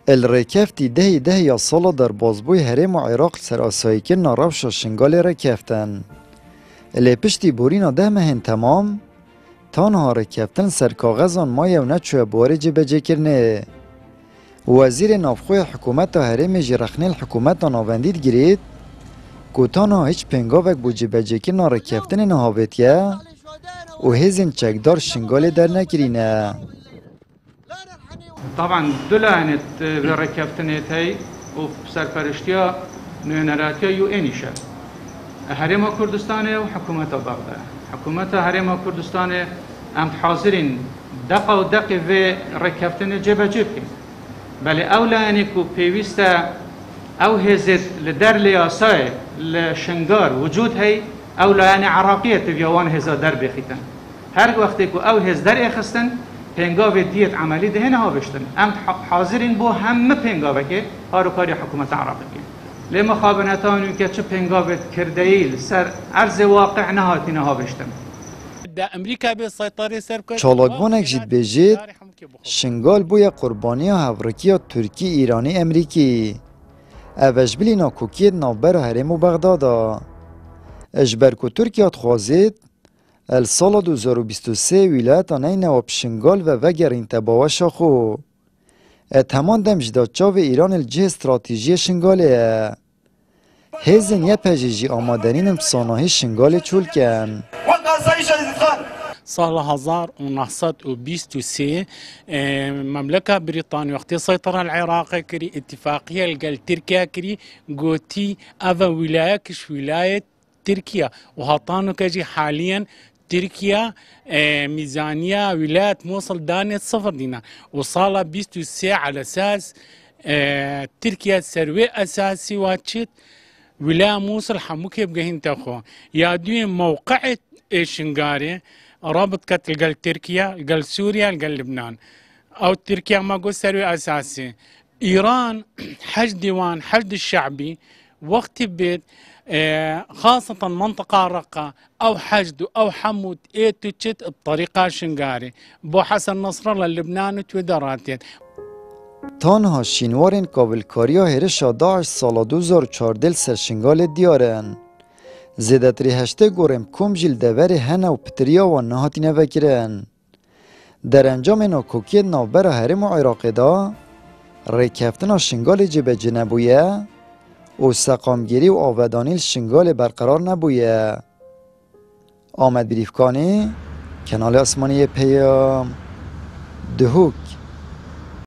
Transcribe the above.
الرکفتی ده یا سالا در بازبوی حرم و عراق سر آسایی که نارفش شنگال رکفتن. الی پشتی بورینا ده مهن تمام تانها رکفتن سر کاغذان مایه و نچوه بواره جبجه کرنه. وزیر نافخوی حکومت حرم جرخنه الحکومت ناوندید گرید که تانها هیچ پنگاوک بو جبجه کرنا رکفتن نهاوتیه و هزین چکدار شنگال در نکرینه. طبعا دلعنت بركبتنيت هي وسرپرشتيا نونراتيا يو انيشا هرم كردستان وحكومة بغداد حكومة هرم كردستان ام حاضرين دقه و دقه في ركبتن جبجبكن بل اولا انكو بيويستا او هزت لدر لياساي لشنگار وجود هي اولا ان عراقيه تبيوان هزا در بخيتن هر وقت کو او هز در اخستن پنگاو دیت عملی ده نه هاوشتن ام حاضرین بو همه پنگاوه که هاروکاری حکومت عراقی که لی مخابنتانو که چه پنگاو کردهیل سر عرض واقع نهاتی نه هاوشتن چالاکوانک جید بیجید شنگال بویا قربانی هفرکی ترکی ایرانی امریکی اوش بلی ناکوکید نابر حرم و بغدادا اجبر که ترکیه خوازید السال 2023 ولایت آنای نواب شنگال و وگر انتباوه شاخو اتهمان دمجدا چاو ایران الجه استراتیجی شنگاله هزین یه پجیجی آمادنین امساناهی شنگال چول کن سال 1923 مملكة بريطانيا وقت سيطرة العراق كري اتفاقية لقال تركيا كري قوتي أفا ولاية كش ولاية تركيا وهطانو كجي حاليا تركيا ميزانية ولاية موصل دانية 0 دينار وصالة 23 على أساس تركيا سروي أساسي واتشت ولاية موصل حموكي بقهين تخو يادوين موقع شنغاري رابط كتل قال تركيا قال سوريا قال لبنان أو تركيا ما قول سروي أساسي إيران حج ديوان حج الشعبي وقت بيت خاصة منطقة رقة أو حشد أو حمود تشت بطريقة شنغاري بو حسن نصر الله لبنان تودراتين تانها شینوارین کابلکاریا هرشا داعش سال 2014 سر شنگال دیارن زیدتری هشته گورم کم جیل دوری هنه و پتریا و نهاتی نوکرن در انجام ناکوکی نابر حرم و عراق دا ریکفتن شنگال جبه جنبویه و سقامگیری و آودانی شنگال برقرار نبویه. آمد بریفکانی کانال آسمانی پیام دهوک